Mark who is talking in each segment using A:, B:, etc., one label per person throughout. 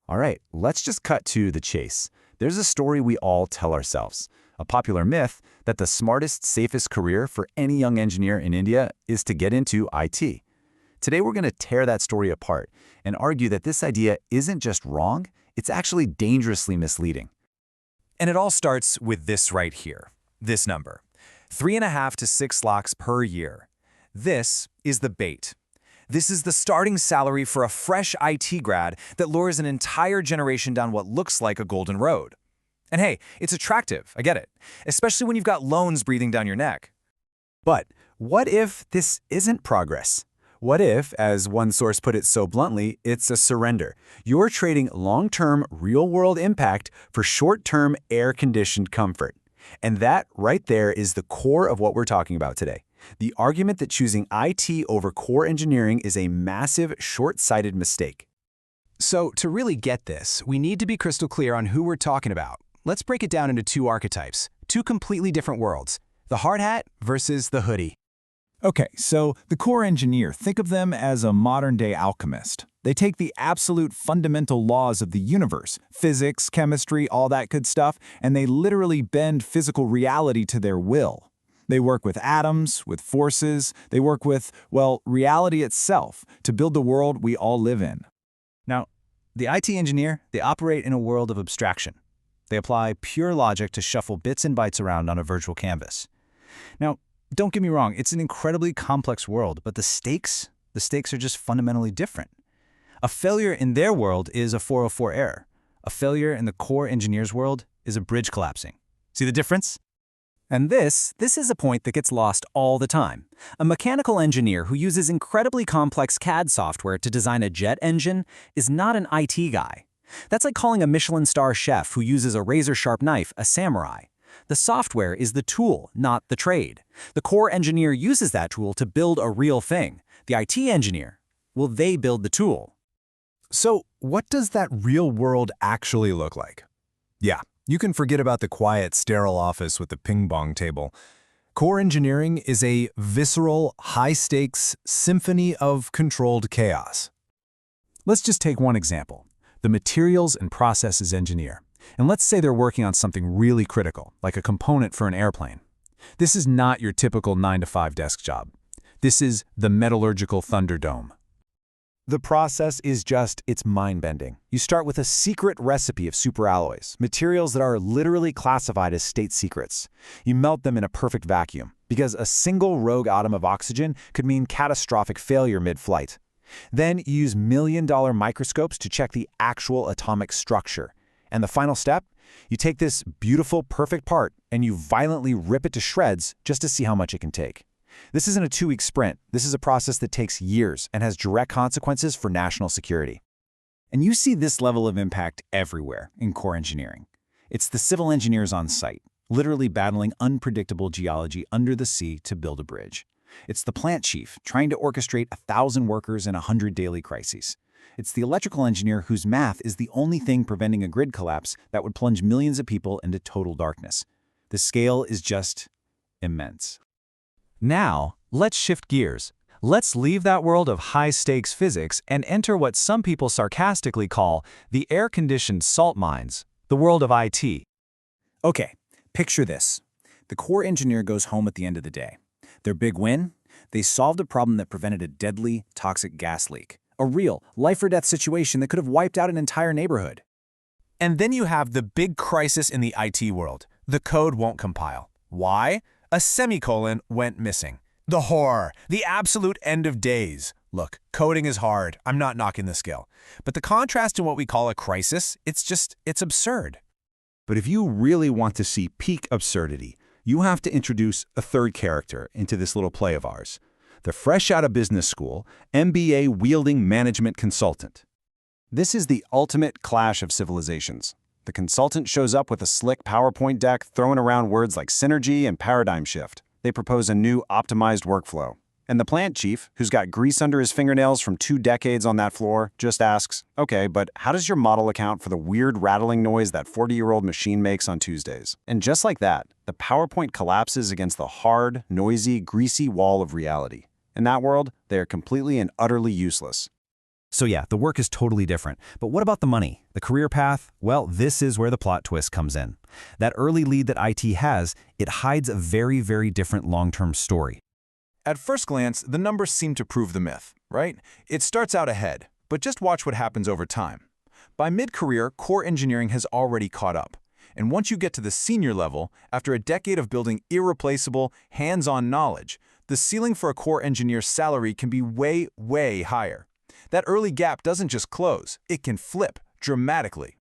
A: All right, let's just cut to the chase. There's a story we all tell ourselves, a popular myth that the smartest, safest career for any young engineer in India is to get into IT. Today, we're going to tear that story apart and argue that this idea isn't just wrong, it's actually dangerously misleading.
B: And it all starts with this right here, this number, 3.5 to 6 lakhs per year. This is the bait. This is the starting salary for a fresh IT grad that lures an entire generation down what looks like a golden road. And hey, it's attractive, I get it, especially when you've got loans breathing down your neck.
A: But what if this isn't progress? What if, as one source put it so bluntly, it's a surrender? You're trading long-term, real-world impact for short-term, air-conditioned comfort. And that right there is the core of what we're talking about today. The argument that choosing IT over core engineering is a massive, short-sighted mistake.
B: So to really get this, we need to be crystal clear on who we're talking about. Let's break it down into two archetypes, two completely different worlds, the hard hat versus the hoodie.
C: Okay, so the core engineer, think of them as a modern-day alchemist. They take the absolute fundamental laws of the universe, physics, chemistry, all that good stuff, and they literally bend physical reality to their will. They work with atoms, with forces, they work with, well, reality itself to build the world we all live in.
B: Now, the IT engineer, they operate in a world of abstraction. They apply pure logic to shuffle bits and bytes around on a virtual canvas. Now, don't get me wrong, it's an incredibly complex world, but the stakes are just fundamentally different. A failure in their world is a 404 error. A failure in the core engineer's world is a bridge collapsing. See the difference? And this is a point that gets lost all the time. A mechanical engineer who uses incredibly complex CAD software to design a jet engine is not an IT guy. That's like calling a Michelin star chef who uses a razor-sharp knife a samurai. The software is the tool, not the trade. The core engineer uses that tool to build a real thing. The IT engineer, well, they build the tool.
C: So what does that real world actually look like? Yeah, you can forget about the quiet, sterile office with the ping-pong table. Core engineering is a visceral, high-stakes symphony of controlled chaos. Let's just take one example, the materials and processes engineer. And let's say they're working on something really critical, like a component for an airplane. This is not your typical 9-to-5 desk job. This is the metallurgical Thunderdome. The process is it's mind-bending. You start with a secret recipe of superalloys, materials that are literally classified as state secrets. You melt them in a perfect vacuum, because a single rogue atom of oxygen could mean catastrophic failure mid-flight. Then you use million-dollar microscopes to check the actual atomic structure. And the final step? You take this beautiful, perfect part and you violently rip it to shreds just to see how much it can take. This isn't a 2-week sprint. This is a process that takes years and has direct consequences for national security. And you see this level of impact everywhere in core engineering. It's the civil engineers on site, literally battling unpredictable geology under the sea to build a bridge. It's the plant chief trying to orchestrate 1,000 workers in 100 daily crises. It's the electrical engineer whose math is the only thing preventing a grid collapse that would plunge millions of people into total darkness. The scale is just immense.
B: Now, let's shift gears. Let's leave that world of high-stakes physics and enter what some people sarcastically call the air-conditioned salt mines, the world of IT.
C: Okay, picture this. The core engineer goes home at the end of the day. Their big win? They solved a problem that prevented a deadly, toxic gas leak. A real, life-or-death situation that could have wiped out an entire neighborhood.
B: And then you have the big crisis in the IT world. The code won't compile. Why? A semicolon went missing. The horror, the absolute end of days. Look, coding is hard. I'm not knocking the skill. But the contrast to what we call a crisis, it's absurd.
A: But if you really want to see peak absurdity, you have to introduce a third character into this little play of ours. The fresh out of business school, MBA-wielding management consultant. This is the ultimate clash of civilizations. The consultant shows up with a slick PowerPoint deck throwing around words like synergy and paradigm shift. They propose a new optimized workflow. And the plant chief, who's got grease under his fingernails from 2 decades on that floor, just asks, okay, but how does your model account for the weird rattling noise that 40-year-old machine makes on Tuesdays? And just like that, the PowerPoint collapses against the hard, noisy, greasy wall of reality. In that world, they are completely and utterly useless.
B: So yeah, the work is totally different. But what about the money? The career path? Well, this is where the plot twist comes in. That early lead that IT has, it hides a very, very different long-term story.
A: At first glance, the numbers seem to prove the myth, right? It starts out ahead, but just watch what happens over time. By mid-career, core engineering has already caught up. And once you get to the senior level, after a decade of building irreplaceable, hands-on knowledge, the ceiling for a core engineer's salary can be way, way higher. That early gap doesn't just close, it can flip dramatically.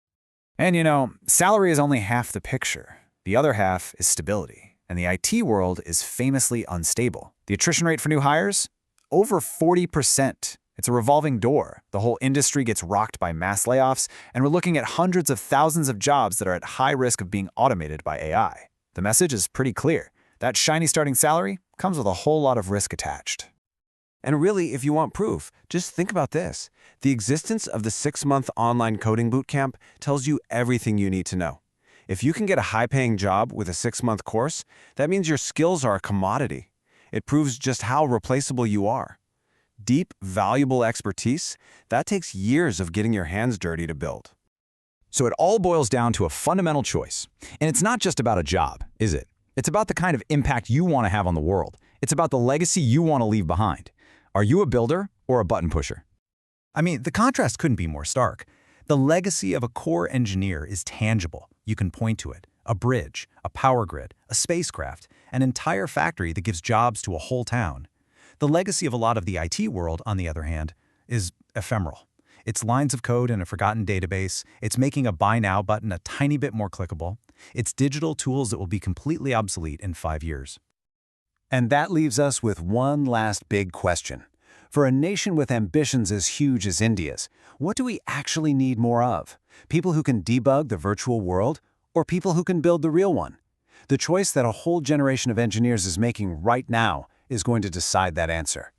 B: And salary is only half the picture. The other half is stability. And the IT world is famously unstable. The attrition rate for new hires? Over 40%. It's a revolving door. The whole industry gets rocked by mass layoffs, and we're looking at hundreds of thousands of jobs that are at high risk of being automated by AI. The message is pretty clear. That shiny starting salary comes with a whole lot of risk attached.
D: And really, if you want proof, just think about this. The existence of the 6-month online coding bootcamp tells you everything you need to know. If you can get a high-paying job with a 6-month course, that means your skills are a commodity. It proves just how replaceable you are. Deep, valuable expertise, that takes years of getting your hands dirty to build.
B: So it all boils down to a fundamental choice. And it's not just about a job, is it? It's about the kind of impact you want to have on the world. It's about the legacy you want to leave behind. Are you a builder or a button pusher? I mean, the contrast couldn't be more stark. The legacy of a core engineer is tangible. You can point to it. A bridge, a power grid, a spacecraft, an entire factory that gives jobs to a whole town. The legacy of a lot of the IT world, on the other hand, is ephemeral. It's lines of code in a forgotten database. It's making a buy now button a tiny bit more clickable. It's digital tools that will be completely obsolete in 5 years.
C: And that leaves us with one last big question. For a nation with ambitions as huge as India's, what do we actually need more of? People who can debug the virtual world, or people who can build the real one? The choice that a whole generation of engineers is making right now is going to decide that answer.